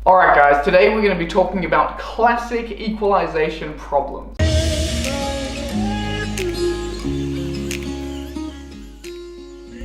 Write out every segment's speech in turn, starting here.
Alright guys, today we're going to be talking about classic equalization problems.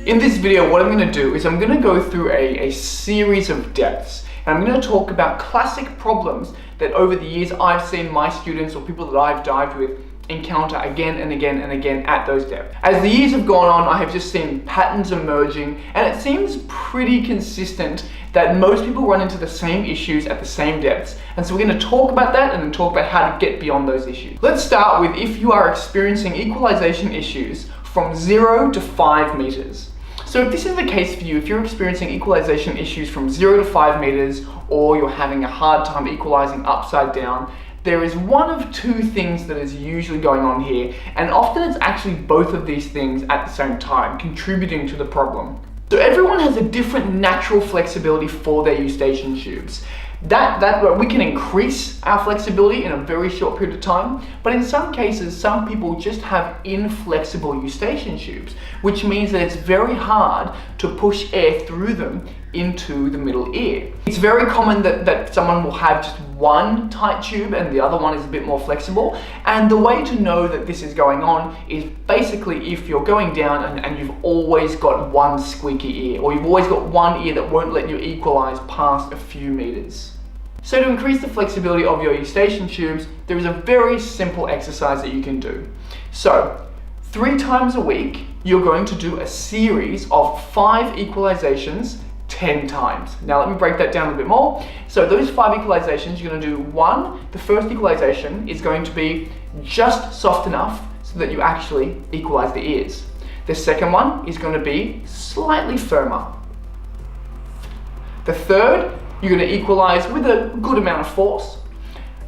In this video, what I'm going to do is I'm going to go through a series of depths, and I'm going to talk about classic problems that over the years I've seen my students or people that I've dived with encounter again and again and again at those depths. As the years have gone on, I have just seen patterns emerging, and it seems pretty consistent that most people run into the same issues at the same depths. And so we're going to talk about that and then talk about how to get beyond those issues. Let's start with if you are experiencing equalization issues from 0 to 5 meters. So if this is the case for you, if you're experiencing equalization issues from 0 to 5 meters, or you're having a hard time equalizing upside down, there is one of two things that is usually going on here, and often it's actually both of these things at the same time, contributing to the problem. So everyone has a different natural flexibility for their eustachian tubes. That we can increase our flexibility in a very short period of time, but in some cases, some people just have inflexible eustachian tubes, which means that it's very hard to push air through them into the middle ear. It's very common that someone will have just one tight tube and the other one is a bit more flexible. And the way to know that this is going on is basically if you're going down and you've always got one squeaky ear, or you've always got one ear that won't let you equalize past a few meters. So to increase the flexibility of your eustachian tubes, there is a very simple exercise that you can do. So 3 times a week, you're going to do a series of 5 equalizations 10 times. Now let me break that down a bit more. So those 5 equalizations, you're going to do one. The first equalization is going to be just soft enough so that you actually equalize the ears. The second one is going to be slightly firmer. The third, you're going to equalize with a good amount of force.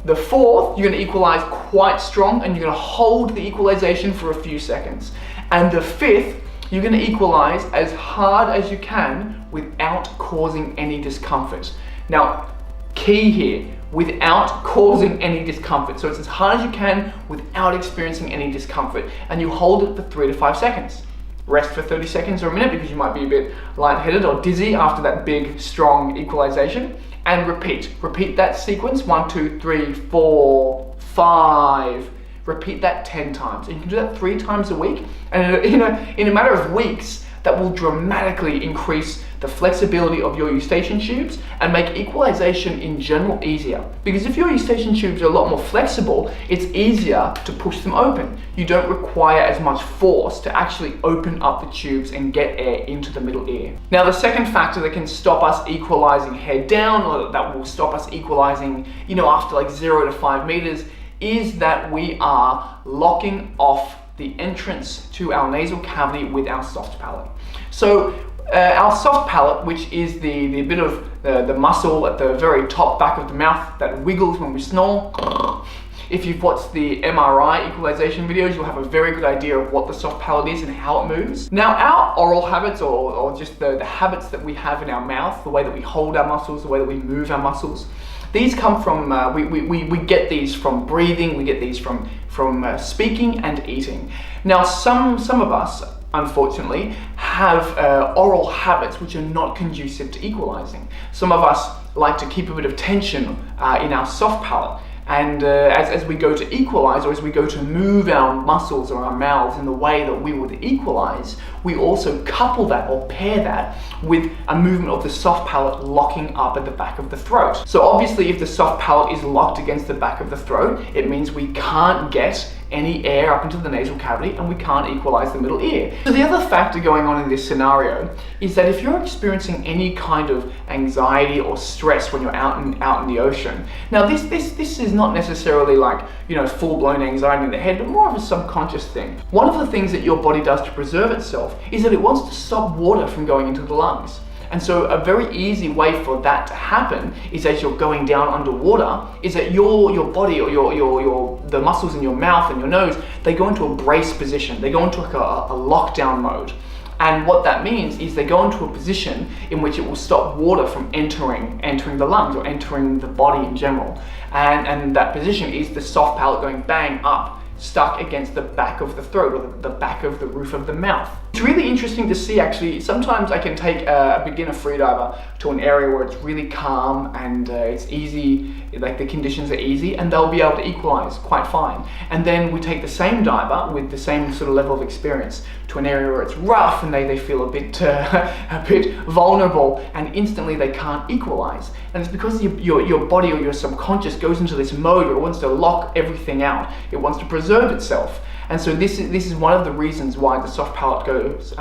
The fourth, you're going to equalize quite strong and you're going to hold the equalization for a few seconds. And the fifth, you're going to equalize as hard as you can without causing any discomfort. Now, key here, without causing any discomfort. So it's as hard as you can without experiencing any discomfort. And you hold it for 3 to 5 seconds. Rest for 30 seconds or a minute because you might be a bit lightheaded or dizzy after that big, strong equalization. And repeat. Repeat that sequence, 1, 2, 3, 4, 5. Repeat that 10 times. And you can do that 3 times a week. And in a matter of weeks, that will dramatically increase the flexibility of your eustachian tubes and make equalization in general easier. Because if your eustachian tubes are a lot more flexible, it's easier to push them open. You don't require as much force to actually open up the tubes and get air into the middle ear. Now, the second factor that can stop us equalizing head down, or that will stop us equalizing, after like 0 to 5 meters, is that we are locking off the entrance to our nasal cavity with our soft palate. So our soft palate, which is the bit of the muscle at the very top back of the mouth that wiggles when we snore. If you've watched the MRI equalization videos, you'll have a very good idea of what the soft palate is and how it moves. Now, our oral habits, or just the habits that we have in our mouth, the way that we hold our muscles, the way that we move our muscles, these come from, we get these from breathing, we get these from speaking and eating. Now, some of us, unfortunately, have oral habits which are not conducive to equalizing. Some of us like to keep a bit of tension in our soft palate. And as we go to equalize, or as we go to move our muscles or our mouths in the way that we would equalize, we also couple that or pair that with a movement of the soft palate locking up at the back of the throat. So obviously, if the soft palate is locked against the back of the throat, it means we can't get any air up into the nasal cavity and we can't equalize the middle ear. So the other factor going on in this scenario is that if you're experiencing any kind of anxiety or stress when you're out in the ocean, now this is not necessarily like, full-blown anxiety in the head, but more of a subconscious thing. One of the things that your body does to preserve itself is that it wants to stop water from going into the lungs. And so a very easy way for that to happen is as you're going down underwater, is that your body or the muscles in your mouth and your nose, they go into a brace position. They go into like a lockdown mode. And what that means is they go into a position in which it will stop water from entering the lungs or entering the body in general. And that position is the soft palate going bang up, stuck against the back of the throat or the back of the roof of the mouth. It's really interesting to see actually. Sometimes I can take a beginner freediver to an area where it's really calm and it's easy, like the conditions are easy, and they'll be able to equalize quite fine. And then we take the same diver with the same sort of level of experience to an area where it's rough and they feel a bit vulnerable, and instantly they can't equalize. And it's because your body or your subconscious goes into this mode where it wants to lock everything out. It wants to preserve itself. And so this is one of the reasons why the soft palate goes,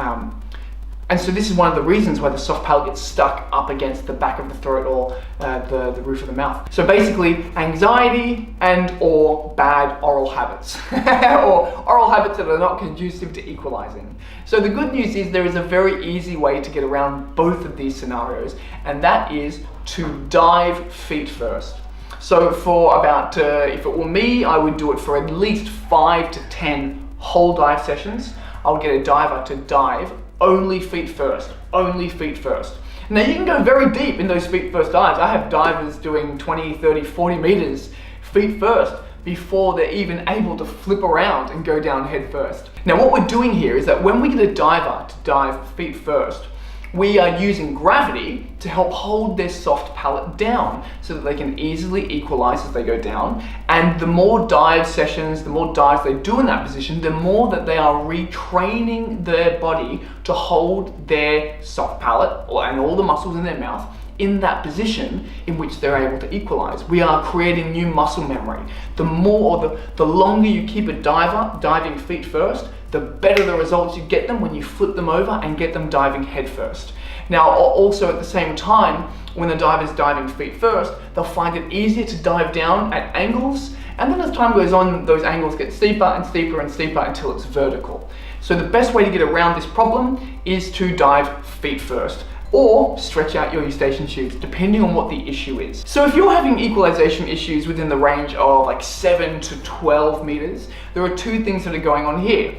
gets stuck up against the back of the throat or the roof of the mouth. So basically, anxiety and or bad oral habits, or oral habits that are not conducive to equalizing. So the good news is there is a very easy way to get around both of these scenarios, and that is to dive feet first. So for about, if it were me, I would do it for at least 5 to 10 whole dive sessions. I would get a diver to dive only feet first, only feet first. Now you can go very deep in those feet first dives. I have divers doing 20, 30, 40 meters feet first before they're even able to flip around and go down head first. Now what we're doing here is that when we get a diver to dive feet first, we are using gravity to help hold their soft palate down so that they can easily equalize as they go down. And the more dive sessions, the more dives they do in that position, the more that they are retraining their body to hold their soft palate and all the muscles in their mouth in that position in which they're able to equalize. We are creating new muscle memory. The more or the longer you keep a diver diving feet first, the better the results you get them when you flip them over and get them diving head first. Now, also at the same time, when the diver's diving feet first, they'll find it easier to dive down at angles, and then as time goes on, those angles get steeper and steeper and steeper until it's vertical. So the best way to get around this problem is to dive feet first, or stretch out your eustachian tubes, depending on what the issue is. So if you're having equalization issues within the range of like 7 to 12 meters, there are two things that are going on here.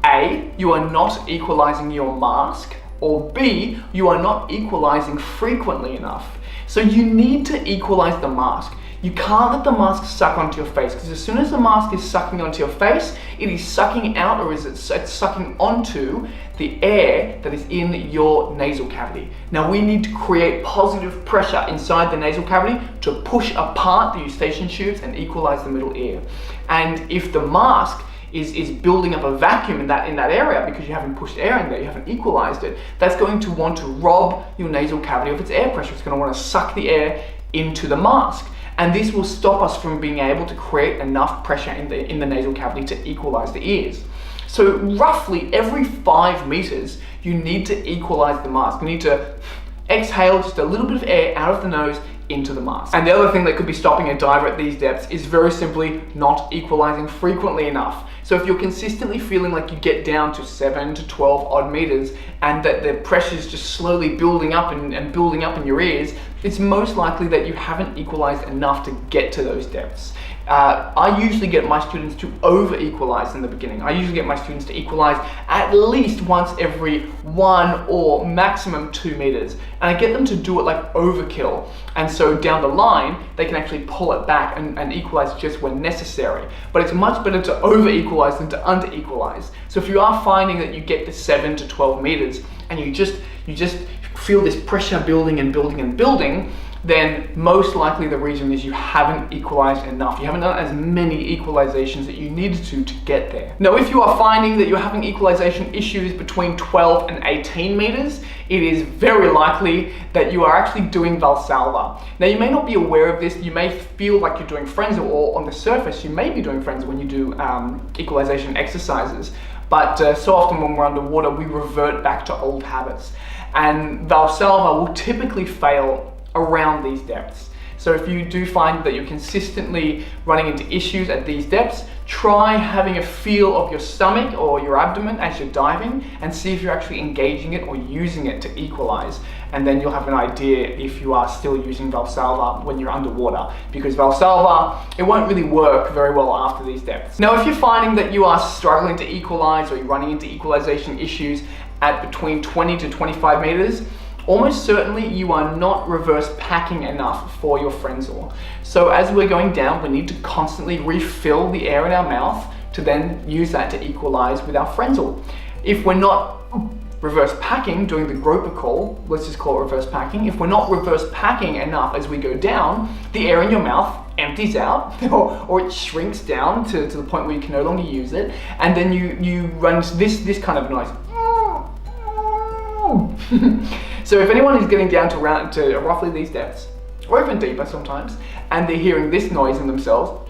A, you are not equalizing your mask, or B, you are not equalizing frequently enough. So you need to equalize the mask. You can't let the mask suck onto your face, because as soon as the mask is sucking onto your face, it is sucking out, or it's sucking onto the air that is in your nasal cavity. Now we need to create positive pressure inside the nasal cavity to push apart the eustachian tubes and equalize the middle ear. And if the mask is building up a vacuum in that area because you haven't pushed air in there, you haven't equalized it, that's going to want to rob your nasal cavity of its air pressure. It's going to want to suck the air into the mask. And this will stop us from being able to create enough pressure in the nasal cavity to equalize the ears. So roughly every 5 meters, you need to equalize the mask. You need to exhale just a little bit of air out of the nose into the mask. And the other thing that could be stopping a diver at these depths is very simply not equalizing frequently enough. So if you're consistently feeling like you get down to 7 to 12 odd meters and that the pressure is just slowly building up and building up in your ears, it's most likely that you haven't equalized enough to get to those depths. I usually get my students to over-equalize in the beginning. I usually get my students to equalize at least once every 1 or maximum 2 meters. And I get them to do it like overkill. And so down the line, they can actually pull it back and equalize just when necessary. But it's much better to over-equalize than to under-equalize. So if you are finding that you get to 7 to 12 meters and you just feel this pressure building and building and building, then most likely the reason is you haven't equalized enough. You haven't done as many equalizations that you needed to get there. Now, if you are finding that you're having equalization issues between 12 and 18 meters, it is very likely that you are actually doing Valsalva. Now, you may not be aware of this. You may feel like you're doing Frenzel, or on the surface, you may be doing Frenzel when you do equalization exercises. But so often when we're underwater, we revert back to old habits. And Valsalva will typically fail around these depths. So if you do find that you're consistently running into issues at these depths, try having a feel of your stomach or your abdomen as you're diving and see if you're actually engaging it or using it to equalize. And then you'll have an idea if you are still using Valsalva when you're underwater, because Valsalva, it won't really work very well after these depths. Now, if you're finding that you are struggling to equalize or you're running into equalization issues at between 20 to 25 meters, almost certainly you are not reverse packing enough for your Frenzel. So as we're going down, we need to constantly refill the air in our mouth to then use that to equalize with our Frenzel. if we're not reverse packing, doing the groper call, let's just call it reverse packing, if we're not reverse packing enough as we go down, the air in your mouth empties out or it shrinks down to the point where you can no longer use it, and then you run this kind of noise. So if anyone is getting down to roughly these depths, or even deeper sometimes, and they're hearing this noise in themselves,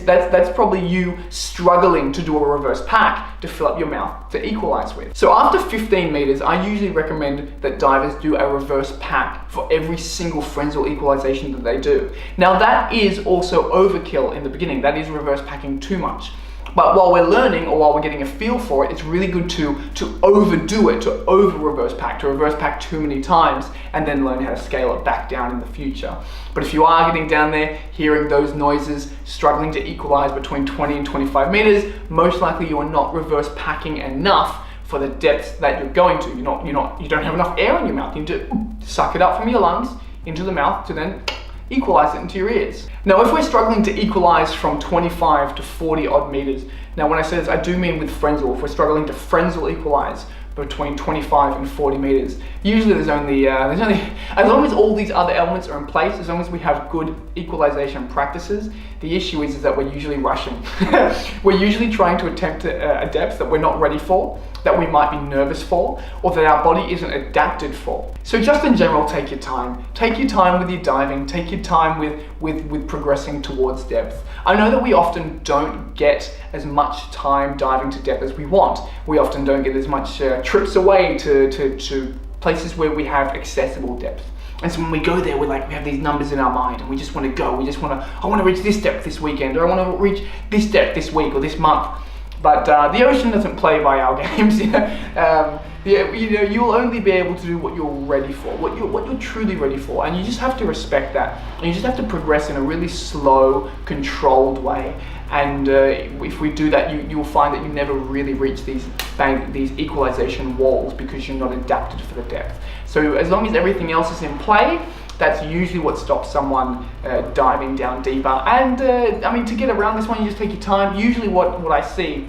that's probably you struggling to do a reverse pack to fill up your mouth to equalize with. So after 15 meters, I usually recommend that divers do a reverse pack for every single frenzel equalization that they do. Now that is also overkill in the beginning. That is reverse packing too much. But while we're learning, or while we're getting a feel for it, it's really good to overdo it, to reverse pack too many times, and then learn how to scale it back down in the future. But if you are getting down there, hearing those noises, struggling to equalize between 20 and 25 meters, most likely you are not reverse packing enough for the depths that you're going to. You don't have enough air in your mouth. You need to suck it up from your lungs into the mouth to then equalize it into your ears. Now, if we're struggling to equalize from 25 to 40 odd meters, now when I say this, I do mean with frenzel. If we're struggling to frenzel equalize between 25 and 40 meters, usually there's only, as long as all these other elements are in place, as long as we have good equalization practices, the issue is that we're usually rushing. We're usually trying to attempt a depth that we're not ready for, that we might be nervous for, or that our body isn't adapted for. So just in general, take your time. Take your time with your diving, take your time with progressing towards depth. I know that we often don't get as much time diving to depth as we want. We often don't get as much trips away to places where we have accessible depth. And so when we go there, we have these numbers in our mind and we just want to go. I want to reach this depth this weekend, or I want to reach this depth this week or this month. But the ocean doesn't play by our games. You'll only be able to do what you're ready for, what you're truly ready for, and you just have to respect that. And you just have to progress in a really slow, controlled way. And if we do that, you'll find that you never really reach these equalization walls because you're not adapted for the depth. So as long as everything else is in play, that's usually what stops someone diving down deeper. And to get around this one, you just take your time. Usually what I see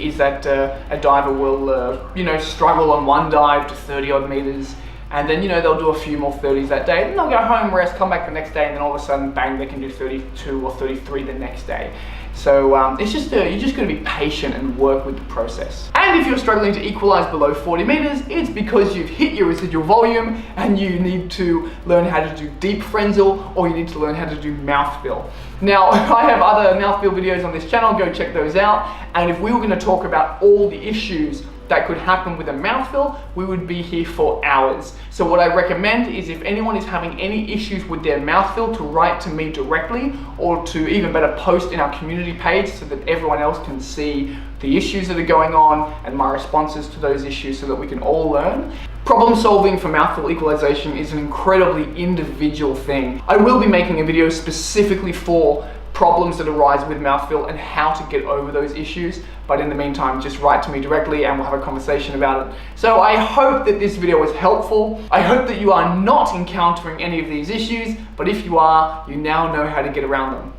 is that a diver will struggle on one dive to 30 odd meters, and then they'll do a few more 30s that day, then they'll go home, rest, come back the next day, and then all of a sudden, bang, they can do 32 or 33 the next day. So you're just going to be patient and work with the process. And if you're struggling to equalize below 40 meters, it's because you've hit your residual volume and you need to learn how to do deep frenzel, or you need to learn how to do mouthfill. Now, I have other mouthfill videos on this channel, go check those out. And if we were going to talk about all the issues that could happen with a mouthfill, we would be here for hours. So what I recommend is if anyone is having any issues with their mouthfill, to write to me directly, or to even better post in our community page so that everyone else can see the issues that are going on and my responses to those issues so that we can all learn. Problem solving for mouthfill equalization is an incredibly individual thing. I will be making a video specifically for problems that arise with mouthfill and how to get over those issues. But in the meantime, just write to me directly and we'll have a conversation about it. So I hope that this video was helpful. I hope that you are not encountering any of these issues, but if you are, you now know how to get around them.